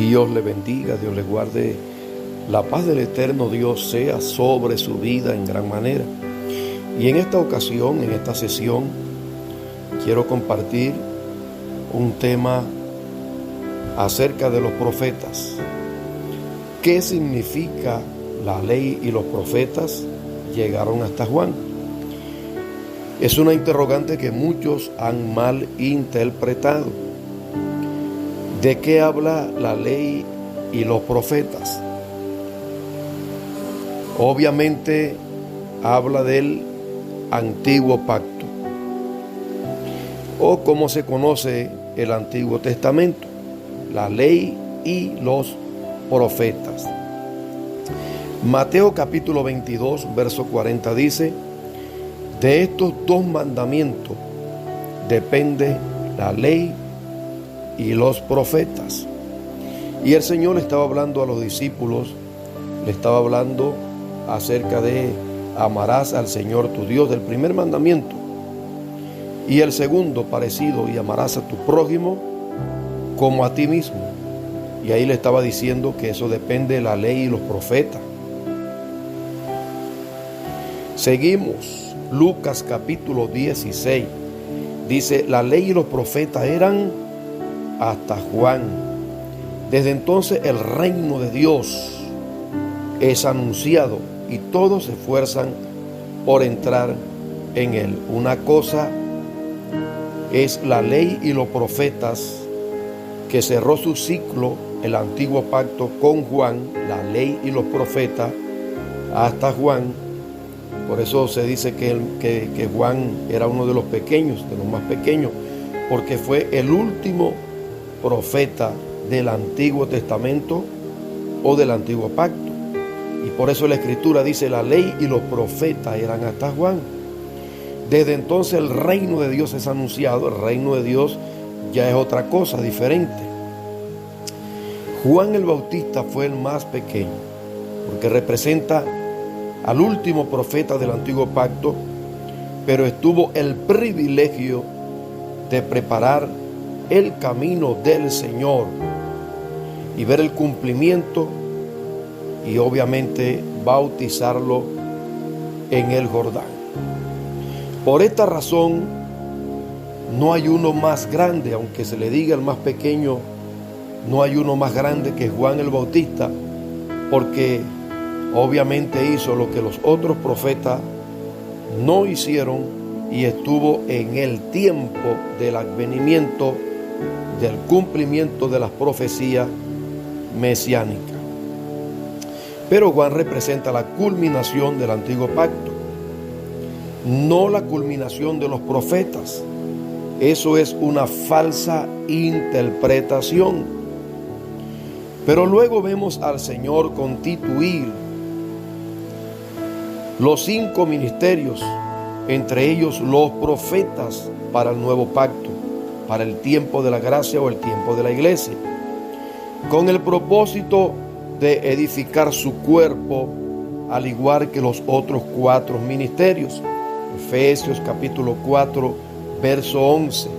Dios le bendiga, Dios le guarde. La paz del eterno Dios sea sobre su vida en gran manera. Y en esta ocasión, en esta sesión, quiero compartir un tema acerca de los profetas. ¿Qué significa la ley y los profetas llegaron hasta Juan? Es una interrogante que muchos han mal interpretado. ¿De qué habla la ley y los profetas? Obviamente habla del Antiguo Pacto, o como se conoce el Antiguo Testamento, la ley y los profetas. Mateo capítulo 22, verso 40 dice: de estos dos mandamientos depende la ley y los profetas. Y el Señor le estaba hablando a los discípulos, le estaba hablando acerca de amarás al Señor tu Dios, del primer mandamiento, y el segundo parecido, y amarás a tu prójimo como a ti mismo. Y ahí le estaba diciendo que eso depende de la ley y los profetas. Seguimos, Lucas capítulo 16, dice: la ley y los profetas eran hasta Juan. Desde entonces el reino de Dios es anunciado y todos se esfuerzan por entrar en él. Una cosa es la ley y los profetas, que cerró su ciclo, el antiguo pacto, con Juan, la ley y los profetas, hasta Juan. Por eso se dice que Juan era uno de los pequeños, de los más pequeños, porque fue el último profeta del Antiguo Testamento o del Antiguo Pacto. Y por eso la Escritura dice: la ley y los profetas eran hasta Juan. Desde entonces el reino de Dios es anunciado. El reino de Dios ya es otra cosa, diferente. Juan el Bautista fue el más pequeño, porque representa al último profeta del Antiguo Pacto, pero tuvo el privilegio de preparar el camino del Señor y ver el cumplimiento, y obviamente bautizarlo en el Jordán. Por esta razón no hay uno más grande, aunque se le diga el más pequeño, no hay uno más grande que Juan el Bautista, porque obviamente hizo lo que los otros profetas no hicieron, y estuvo en el tiempo del advenimiento, del cumplimiento de las profecías mesiánicas. Pero Juan representa la culminación del Antiguo Pacto, no la culminación de los profetas. Eso es una falsa interpretación. Pero luego vemos al Señor constituir los 5 ministerios, entre ellos los profetas, para el nuevo pacto, para el tiempo de la gracia o el tiempo de la iglesia, con el propósito de edificar su cuerpo, al igual que los otros 4 ministerios. Efesios capítulo 4, verso 11,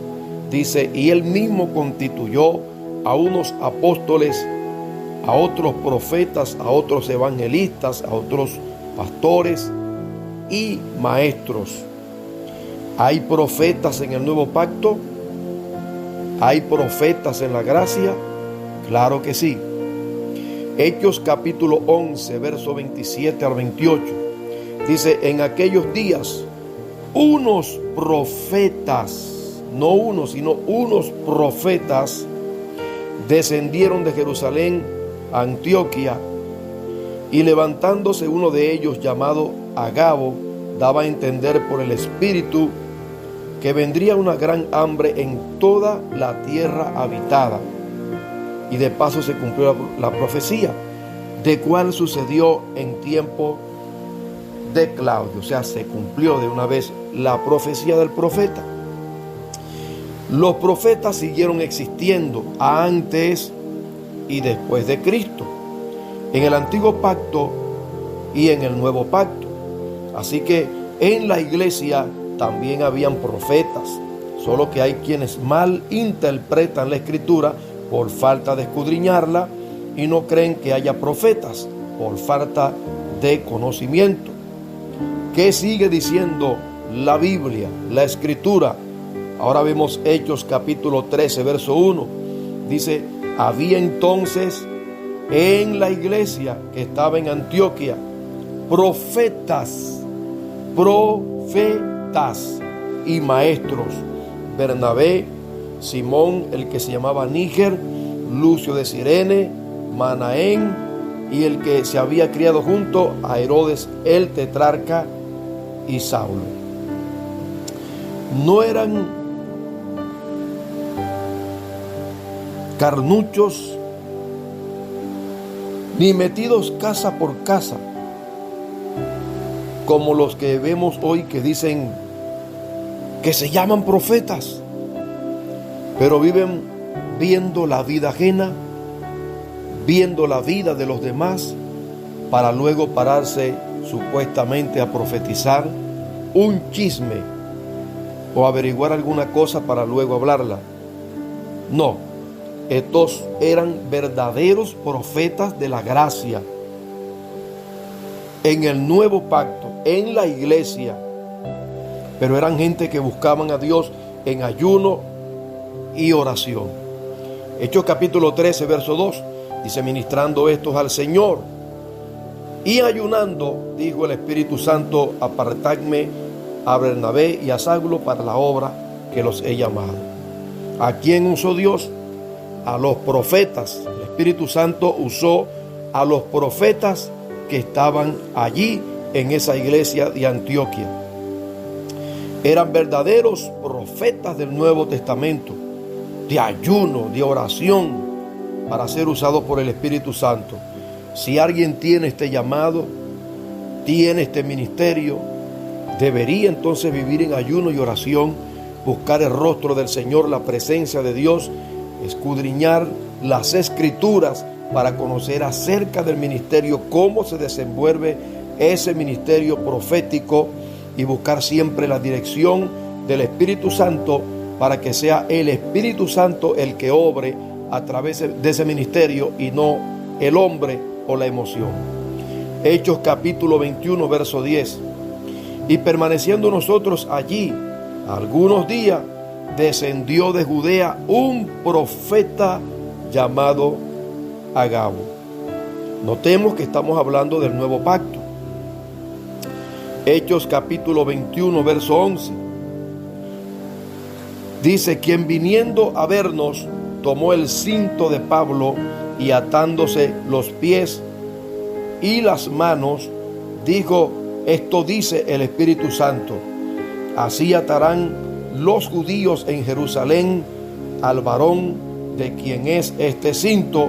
dice: y él mismo constituyó a unos apóstoles, a otros profetas, a otros evangelistas, a otros pastores y maestros. ¿Hay profetas en el nuevo pacto? ¿Hay profetas en la gracia? Claro que sí. Hechos capítulo 11, verso 27 al 28, dice: en aquellos días unos profetas, no uno, sino unos profetas, descendieron de Jerusalén a Antioquía, y levantándose uno de ellos, llamado Agabo, daba a entender por el Espíritu que vendría una gran hambre en toda la tierra habitada. Y de paso se cumplió la profecía, de cual sucedió en tiempo de Claudio. O sea, se cumplió de una vez la profecía del profeta. Los profetas siguieron existiendo antes y después de Cristo, en el Antiguo Pacto y en el Nuevo Pacto. Así que en la iglesia también habían profetas, solo que hay quienes mal interpretan la Escritura por falta de escudriñarla, y no creen que haya profetas por falta de conocimiento. ¿Qué sigue diciendo la Biblia, la Escritura? Ahora vemos Hechos capítulo 13, verso 1. Dice: había entonces en la iglesia que estaba en Antioquía profetas y maestros: Bernabé, Simón, el que se llamaba Níger, Lucio de Cirene, Manaén, y el que se había criado junto a Herodes el tetrarca, y Saulo. No eran carnuchos ni metidos casa por casa como los que vemos hoy, que dicen que se llaman profetas, pero viven viendo la vida ajena, viendo la vida de los demás, para luego pararse supuestamente a profetizar un chisme o averiguar alguna cosa para luego hablarla. No, estos eran verdaderos profetas de la gracia en el nuevo pacto, en la iglesia, pero eran gente que buscaban a Dios en ayuno y oración. Hechos capítulo 13, verso 2, dice: ministrando estos al Señor y ayunando, dijo el Espíritu Santo: apartadme a Bernabé y a Saulo para la obra que los he llamado. ¿A quién usó Dios? A los profetas. El Espíritu Santo usó a los profetas que estaban allí en esa iglesia de Antioquía. Eran verdaderos profetas del Nuevo Testamento, de ayuno, de oración, para ser usados por el Espíritu Santo. Si alguien tiene este llamado, tiene este ministerio, debería entonces vivir en ayuno y oración, buscar el rostro del Señor, la presencia de Dios, escudriñar las Escrituras para conocer acerca del ministerio, cómo se desenvuelve ese ministerio profético, y buscar siempre la dirección del Espíritu Santo para que sea el Espíritu Santo el que obre a través de ese ministerio y no el hombre o la emoción. Hechos capítulo 21, verso 10. Y permaneciendo nosotros allí algunos días, descendió de Judea un profeta llamado Agabo. Notemos que estamos hablando del nuevo pacto. Hechos capítulo 21, verso 11. Dice: quien viniendo a vernos tomó el cinto de Pablo y atándose los pies y las manos, dijo: esto dice el Espíritu Santo, así atarán los judíos en Jerusalén al varón de quien es este cinto,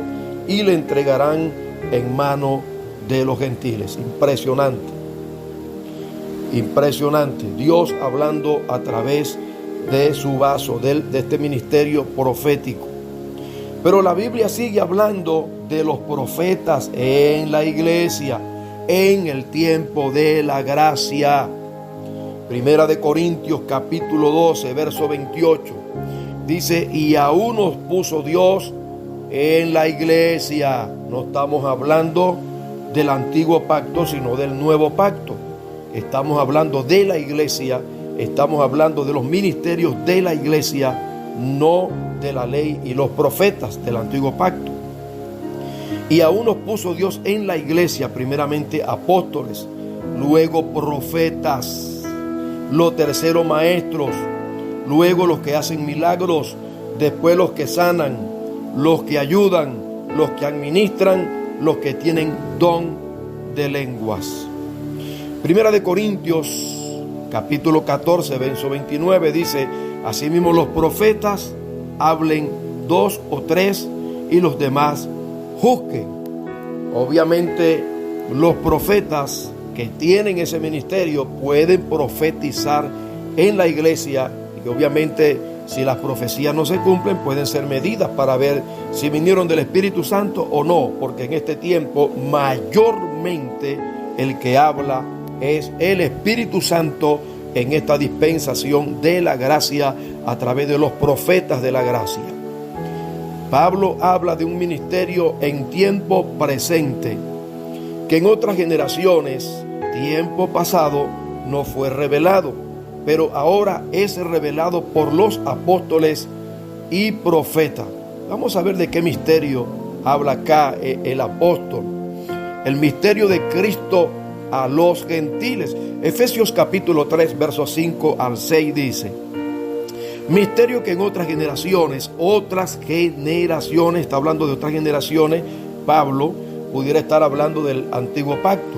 y le entregarán en mano de los gentiles. Impresionante. Impresionante. Dios hablando a través de su vaso, de este ministerio profético. Pero la Biblia sigue hablando de los profetas en la iglesia, en el tiempo de la gracia. Primera de Corintios capítulo 12, verso 28. Dice: y aún nos puso Dios en la iglesia. No estamos hablando del antiguo pacto, sino del nuevo pacto. Estamos hablando de la iglesia, estamos hablando de los ministerios de la iglesia, no de la ley y los profetas del antiguo pacto. Y aún nos puso Dios en la iglesia, primeramente apóstoles, luego profetas, lo tercero maestros, luego los que hacen milagros, después los que sanan, los que ayudan, los que administran, los que tienen don de lenguas. Primera de Corintios capítulo 14, verso 29 dice: asimismo los profetas hablen 2 o 3 y los demás juzguen. Obviamente los profetas que tienen ese ministerio pueden profetizar en la iglesia, y obviamente si las profecías no se cumplen pueden ser medidas para ver si vinieron del Espíritu Santo o no, porque en este tiempo mayormente el que habla es el Espíritu Santo en esta dispensación de la gracia a través de los profetas de la gracia. Pablo habla de un ministerio en tiempo presente, que en otras generaciones, tiempo pasado, no fue revelado, pero ahora es revelado por los apóstoles y profetas. Vamos a ver de qué misterio habla acá el apóstol. El misterio de Cristo a los gentiles. Efesios capítulo 3, versos 5 al 6 dice: misterio que en otras generaciones, está hablando de otras generaciones. Pablo pudiera estar hablando del antiguo pacto.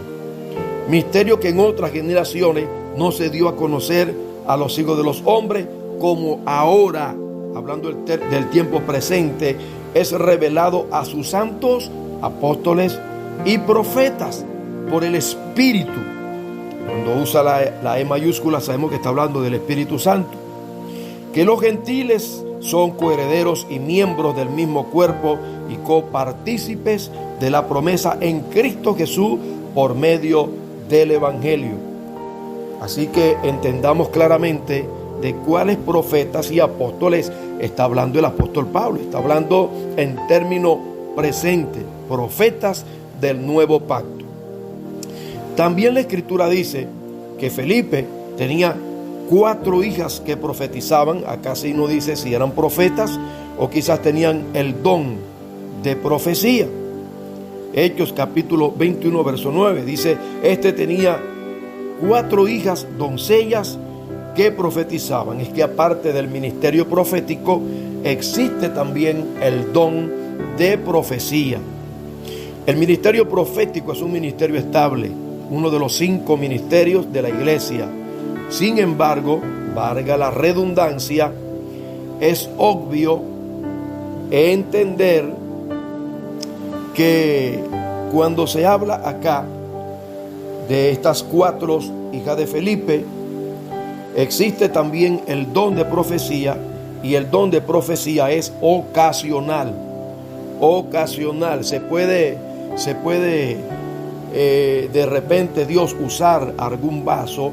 Misterio que en otras generaciones no se dio a conocer a los hijos de los hombres, como ahora, hablando del tiempo presente, es revelado a sus santos apóstoles y profetas por el Espíritu. Cuando usa la E mayúscula, sabemos que está hablando del Espíritu Santo. Que los gentiles son coherederos y miembros del mismo cuerpo y copartícipes de la promesa en Cristo Jesús por medio del Evangelio. Así que entendamos claramente de cuáles profetas y apóstoles está hablando el apóstol Pablo. Está hablando en término presente, profetas del nuevo pacto. También la Escritura dice que Felipe tenía 4 hijas que profetizaban. Acá sí no dice si eran profetas o quizás tenían el don de profecía. Hechos capítulo 21 verso 9 dice: este tenía 4 hijas doncellas que profetizaban. Es que aparte del ministerio profético existe también el don de profecía. El ministerio profético es un ministerio estable, uno de los 5 ministerios de la iglesia. Sin embargo, valga la redundancia, es obvio entender que cuando se habla acá de estas 4 hijas de Felipe, existe también el don de profecía, y el don de profecía es ocasional. Se puede de repente Dios usar algún vaso,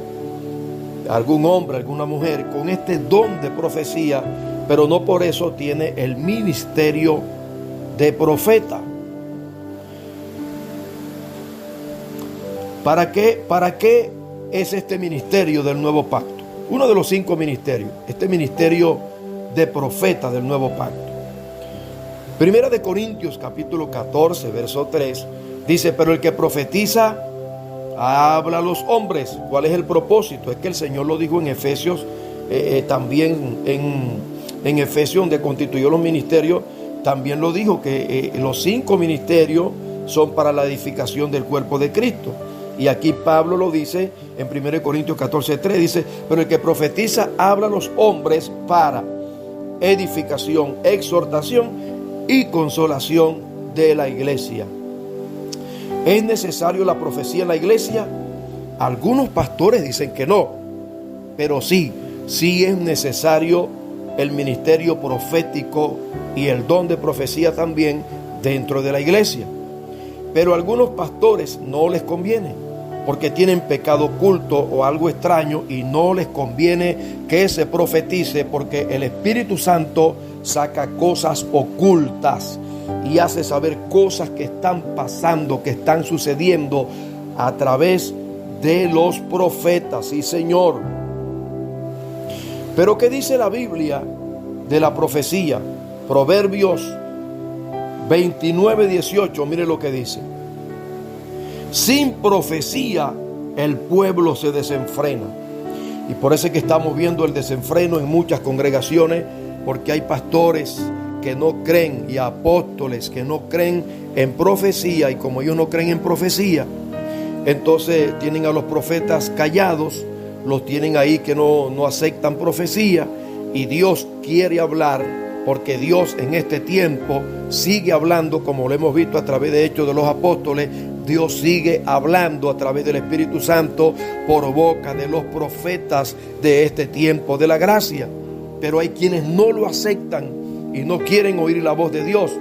algún hombre, alguna mujer con este don de profecía, pero no por eso tiene el ministerio de profeta. ¿Para qué es este ministerio del nuevo pacto? Uno de los 5 ministerios, este ministerio de profeta del nuevo pacto. Primera de Corintios capítulo 14 verso 3 dice: pero el que profetiza habla a los hombres. ¿Cuál es el propósito? Es que el Señor lo dijo en Efesios, también en Efesios, donde constituyó los ministerios, también lo dijo que los 5 ministerios son para la edificación del cuerpo de Cristo. Y aquí Pablo lo dice en 1 Corintios 14:3, dice: pero el que profetiza habla a los hombres para edificación, exhortación y consolación de la iglesia. ¿Es necesario la profecía en la iglesia? Algunos pastores dicen que no, pero sí es necesario el ministerio profético y el don de profecía también dentro de la iglesia. Pero a algunos pastores no les conviene, porque tienen pecado oculto o algo extraño, y no les conviene que se profetice, porque el Espíritu Santo saca cosas ocultas y hace saber cosas que están pasando, que están sucediendo a través de los profetas. Sí, Señor. Pero ¿qué dice la Biblia de la profecía? Proverbios 29:18, mire lo que dice: sin profecía el pueblo se desenfrena. Y por eso es que estamos viendo el desenfreno en muchas congregaciones, porque hay pastores que no creen y apóstoles que no creen en profecía, y como ellos no creen en profecía, entonces tienen a los profetas callados, los tienen ahí que no aceptan profecía. Y Dios quiere hablar, porque Dios en este tiempo sigue hablando, como lo hemos visto a través de Hechos de los Apóstoles. Dios sigue hablando a través del Espíritu Santo por boca de los profetas de este tiempo de la gracia. Pero hay quienes no lo aceptan y no quieren oír la voz de Dios.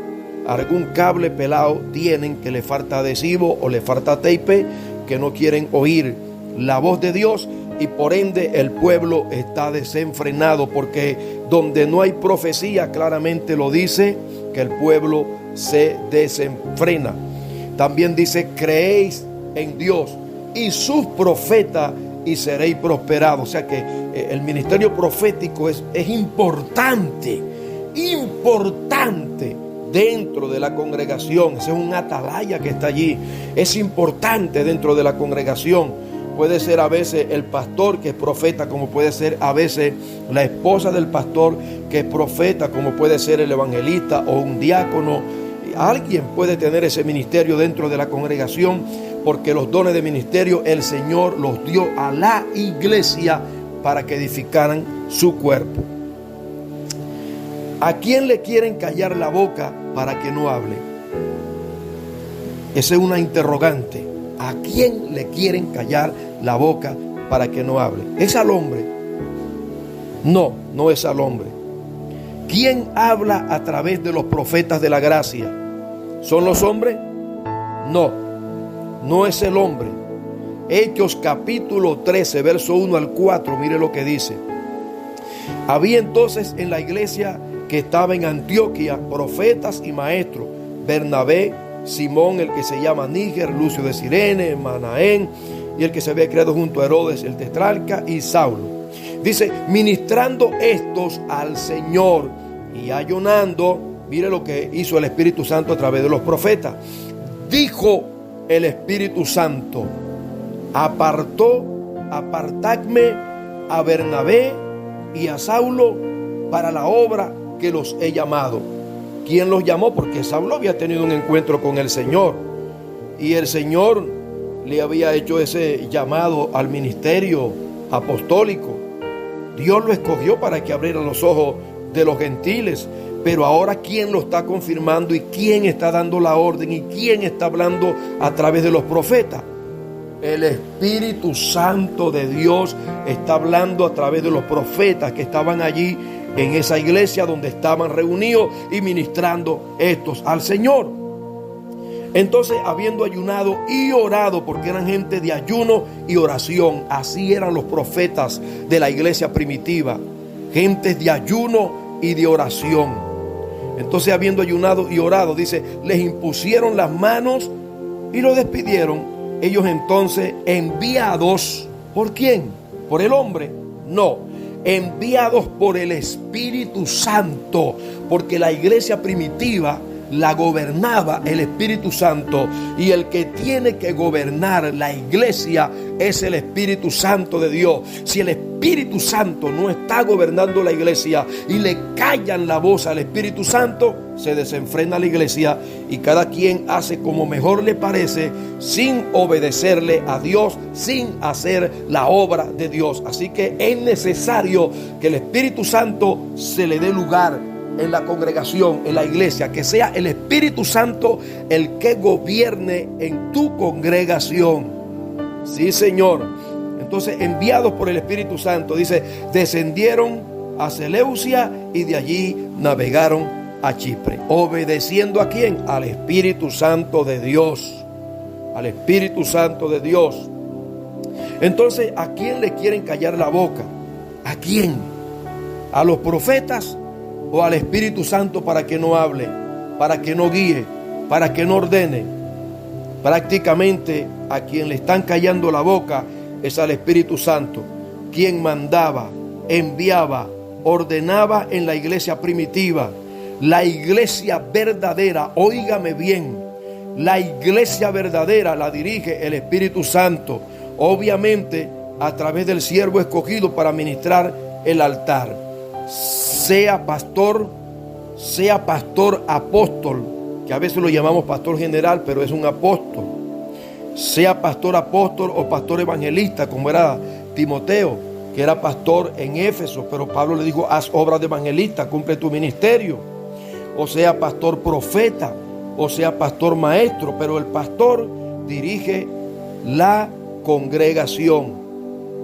Algún cable pelado tienen, que le falta adhesivo o le falta tape, que no quieren oír la voz de Dios, y por ende el pueblo está desenfrenado, porque donde no hay profecía, claramente lo dice que el pueblo se desenfrena. También dice: creéis en Dios y sus profetas y seréis prosperados. O sea que el ministerio profético es importante dentro de la congregación. Ese es un atalaya que está allí. Es importante dentro de la congregación. Puede ser a veces el pastor que es profeta, como puede ser a veces la esposa del pastor que es profeta, como puede ser el evangelista o un diácono. Alguien puede tener ese ministerio dentro de la congregación, porque los dones de ministerio el Señor los dio a la iglesia para que edificaran su cuerpo. ¿A quién le quieren callar la boca para que no hable? Esa es una interrogante. ¿A quién le quieren callar la boca para que no hable? ¿Es al hombre? No, no es al hombre. ¿Quién habla a través de los profetas de la gracia? ¿Son los hombres? No, no es el hombre. Hechos capítulo 13, verso 1 al 4, mire lo que dice. Había entonces en la iglesia que estaba en Antioquía profetas y maestros: Bernabé, Simón, el que se llama Níger, Lucio de Cirene, Manaén, y el que se había criado junto a Herodes el tetrarca, y Saulo. Dice: ministrando estos al Señor y ayunando. Mire lo que hizo el Espíritu Santo a través de los profetas. Dijo el Espíritu Santo: apartadme a Bernabé y a Saulo para la obra que los he llamado. ¿Quién los llamó? Porque Saulo había tenido un encuentro con el Señor y el Señor le había hecho ese llamado al ministerio apostólico. Dios lo escogió para que abriera los ojos de los gentiles. Pero ahora, ¿quién lo está confirmando y quién está dando la orden y quién está hablando a través de los profetas? El Espíritu Santo de Dios está hablando a través de los profetas que estaban allí en esa iglesia donde estaban reunidos y ministrando estos al Señor. Entonces, habiendo ayunado y orado, porque eran gente de ayuno y oración, así eran los profetas de la iglesia primitiva, gentes de ayuno y de oración. Entonces, habiendo ayunado y orado, dice, les impusieron las manos y lo despidieron. Ellos entonces, enviados, ¿por quién? ¿Por el hombre? No, enviados por el Espíritu Santo, porque la iglesia primitiva la gobernaba el Espíritu Santo, y el que tiene que gobernar la iglesia es el Espíritu Santo de Dios. Si el Espíritu Santo no está gobernando la iglesia y le callan la voz al Espíritu Santo, se desenfrena la iglesia y cada quien hace como mejor le parece, sin obedecerle a Dios, sin hacer la obra de Dios. Así que es necesario que el Espíritu Santo se le dé lugar en la congregación, en la iglesia, que sea el Espíritu Santo el que gobierne en tu congregación. Sí, Señor. Entonces, enviados por el Espíritu Santo, dice, descendieron a Seleucia y de allí navegaron a Chipre. ¿Obedeciendo a quién? Al Espíritu Santo de Dios. Al Espíritu Santo de Dios. Entonces, ¿a quién le quieren callar la boca? ¿A quién? ¿A los profetas o al Espíritu Santo para que no hable, para que no guíe, para que no ordene? Prácticamente a quien le están callando la boca es al Espíritu Santo, quien mandaba, enviaba, ordenaba en la iglesia primitiva. La iglesia verdadera, óigame bien, la iglesia verdadera la dirige el Espíritu Santo, obviamente a través del siervo escogido para ministrar el altar. Sea pastor apóstol, que a veces lo llamamos pastor general, pero es un apóstol. Sea pastor apóstol o pastor evangelista, como era Timoteo, que era pastor en Éfeso, pero Pablo le dijo, haz obras de evangelista, cumple tu ministerio. O sea pastor profeta, o sea pastor maestro, pero el pastor dirige la congregación,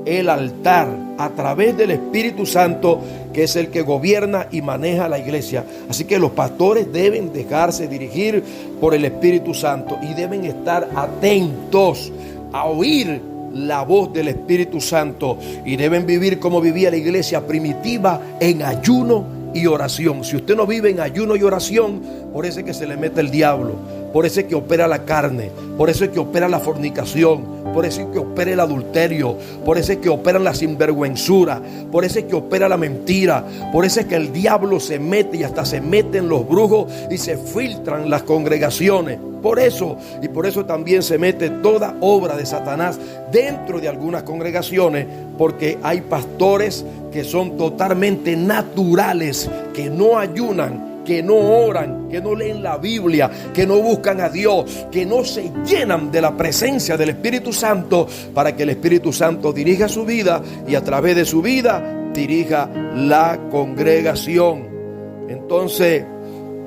el altar, a través del Espíritu Santo, que es el que gobierna y maneja la iglesia. Así que los pastores deben dejarse dirigir por el Espíritu Santo y deben estar atentos a oír la voz del Espíritu Santo, y deben vivir como vivía la iglesia primitiva, en ayuno y oración. Si usted no vive en ayuno y oración, por eso es que se le mete el diablo, por eso es que opera la carne, por eso es que opera la fornicación, por eso es que opera el adulterio, por eso es que operan la sinvergüenzura, por eso es que opera la mentira, por eso es que el diablo se mete y hasta se meten los brujos y se filtran las congregaciones. Por eso, y por eso también se mete toda obra de Satanás dentro de algunas congregaciones, porque hay pastores que son totalmente naturales, que no ayunan, que no oran, que no leen la Biblia, que no buscan a Dios, que no se llenan de la presencia del Espíritu Santo, para que el Espíritu Santo dirija su vida y a través de su vida dirija la congregación. Entonces,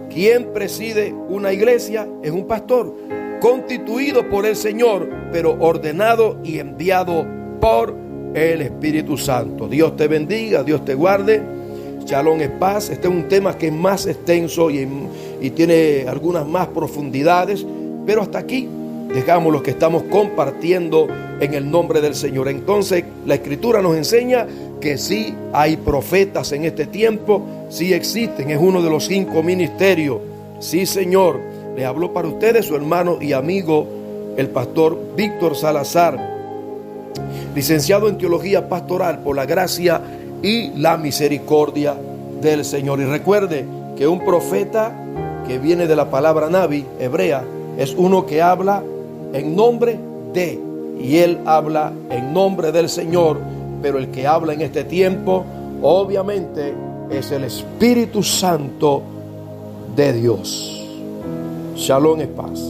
¿quién preside una iglesia? Es un pastor, constituido por el Señor, pero ordenado y enviado por el Espíritu Santo. Dios te bendiga, Dios te guarde. Shalom es paz. Este es un tema que es más extenso y tiene algunas más profundidades, pero hasta aquí dejamos lo que estamos compartiendo en el nombre del Señor. Entonces, la Escritura nos enseña que sí hay profetas en este tiempo, sí existen, es uno de los 5 ministerios. Sí, Señor, le habló para ustedes su hermano y amigo, el pastor Víctor Salazar, licenciado en Teología Pastoral por la gracia y la misericordia del Señor. Y recuerde que un profeta, que viene de la palabra Navi, hebrea, es uno que habla en nombre de, y él habla en nombre del Señor, pero el que habla en este tiempo, obviamente, es el Espíritu Santo de Dios. Shalom es paz.